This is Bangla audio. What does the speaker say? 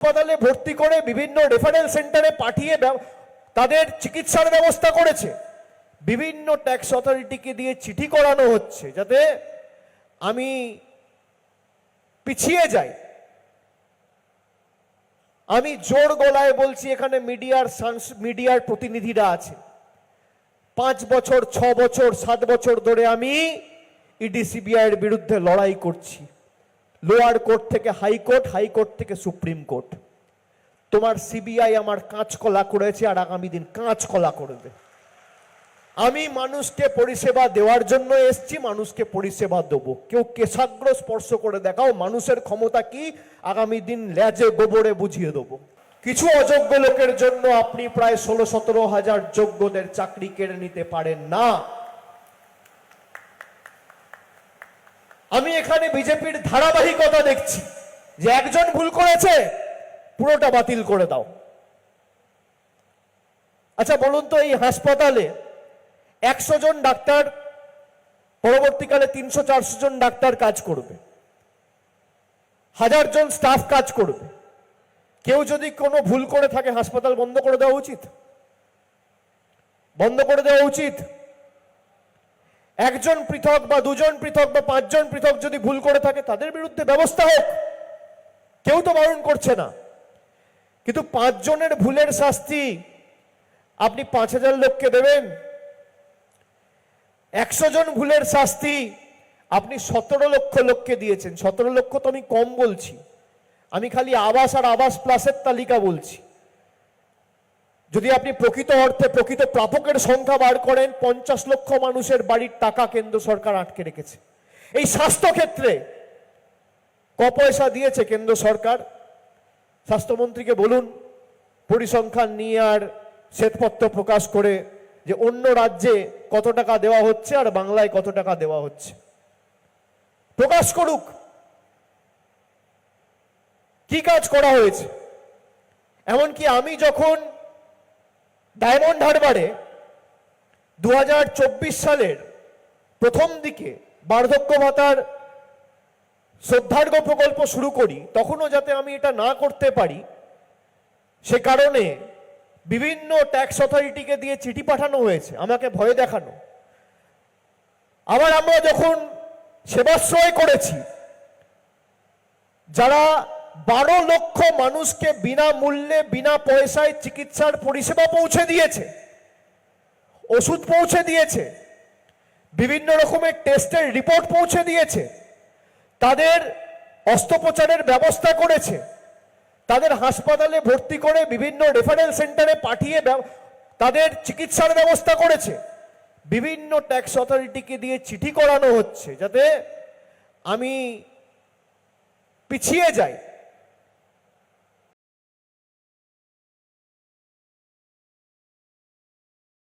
হাসপাতালে ভর্তি করে বিভিন্ন রেফারেল সেন্টারে পাঠিয়ে তাদের চিকিৎসার ব্যবস্থা করেছে। বিভিন্ন ট্যাক্স অথরিটিকে দিয়ে চিঠি করানো হচ্ছে যাতে আমি পিছিয়ে যাই। আমি জোর গলায় বলছি, এখানে মিডিয়ার প্রতিনিধিরা আছে, 5 বছর 6 বছর 7 বছর ধরে আমি ইডি সিবিআই এর বিরুদ্ধে লড়াই করছি, লোয়ার কোর্ট থেকে হাইকোর্ট, হাইকোর্ট থেকে সুপ্রিম কোর্ট। তোমার সিবিআই আমার কাঁচকলা করেছে আর আগামী দিন কাঁচকলা করবে। আমি মানুষকে পরিষেবা দেওয়ার জন্য এসেছি, মানুষকে পরিষেবা দেবো। কেউ কেশাগ্র স্পর্শ করে দেখাও মানুষের ক্ষমতা কি, আগামী দিন লেজে গোবরে বুঝিয়ে দেবো। কিছু অযোগ্য লোকের জন্য আপনি প্রায় 16-17 হাজার যোগ্যদের চাকরি কেড়ে নিতে পারেন না। আমি এখানে বিজেপির ধারাবাহিকতা দেখছি যে একজন ভুল করেছে পুরোটা বাতিল করে দাও। আচ্ছা বলুন তো, এই হাসপাতালে 100 জন ডাক্তার, পরবর্তীকালে 300-400 জন ডাক্তার কাজ করবে, 1000 জন স্টাফ কাজ করবে। কেউ যদি কোনো ভুল করে থাকে হাসপাতাল বন্ধ করে দেওয়া উচিত, বন্ধ করে দেওয়া উচিত। একজন পৃথক বা 2 জন পৃথক বা 5 জন পৃথক যদি ভুল করে থাকে তাদের বিরুদ্ধে ব্যবস্থা হোক, কেউ তো বারণ করছে না। কিন্তু 5 জনের ভুলের শাস্তি আপনি 5000 লোককে দেবেন। 100 জন ভুলের শাস্তি আপনি 17 লক্ষ লোককে দিয়েছেন। 17 লক্ষ তো আমি কম বলছি, আমি খালি আবাস আর আবাস প্লাসের তালিকা বলছি। যদি আপনি প্রকৃত অর্থে প্রকৃত প্রাপকের সংখ্যা বার করেন, 50 লক্ষ মানুষের বাড়ির টাকা কেন্দ্র সরকার আটকে রেখেছে। এই স্বাস্থ্য ক্ষেত্রে ক পয়সা দিয়েছে কেন্দ্র সরকার? স্বাস্থ্যমন্ত্রীকে বলুন পরিসংখ্যান নিয়ে আর শ্বেতপত্র প্রকাশ করে যে অন্য রাজ্যে কত টাকা দেওয়া হচ্ছে আর বাংলায় কত টাকা দেওয়া হচ্ছে, প্রকাশ করুক কি কাজ করা হয়েছে। এমনকি আমি যখন ডায়মন্ড হারবারে 2024 সালের প্রথম দিকে বার্ধক্য ভাতার শ্রদ্ধার্ঘ্য প্রকল্প শুরু করি, তখনও যাতে আমি এটা না করতে পারি সে কারণে বিভিন্ন ট্যাক্স অথরিটিকে দিয়ে চিঠি পাঠানো হয়েছে, আমাকে ভয় দেখানো। আবার আমরা যখন সেবাশ্রয় করেছি, যারা 12 লক্ষ মানুষকে বিনামূল্যে বিনা পয়সায় চিকিৎসার পরিষেবা পৌঁছে দিয়েছে, ওষুধ পৌঁছে দিয়েছে, বিভিন্ন রকমের টেস্টের রিপোর্ট পৌঁছে দিয়েছে, তাদের অস্ত্রোপচারের ব্যবস্থা করেছে, তাদের হাসপাতালে ভর্তি করে বিভিন্ন রেফারেল সেন্টারে পাঠিয়ে তাদের চিকিৎসার ব্যবস্থা করেছে। বিভিন্ন ট্যাক্স অথরিটিকে দিয়ে চিঠি করানো হচ্ছে যাতে আমি পিছিয়ে যাই।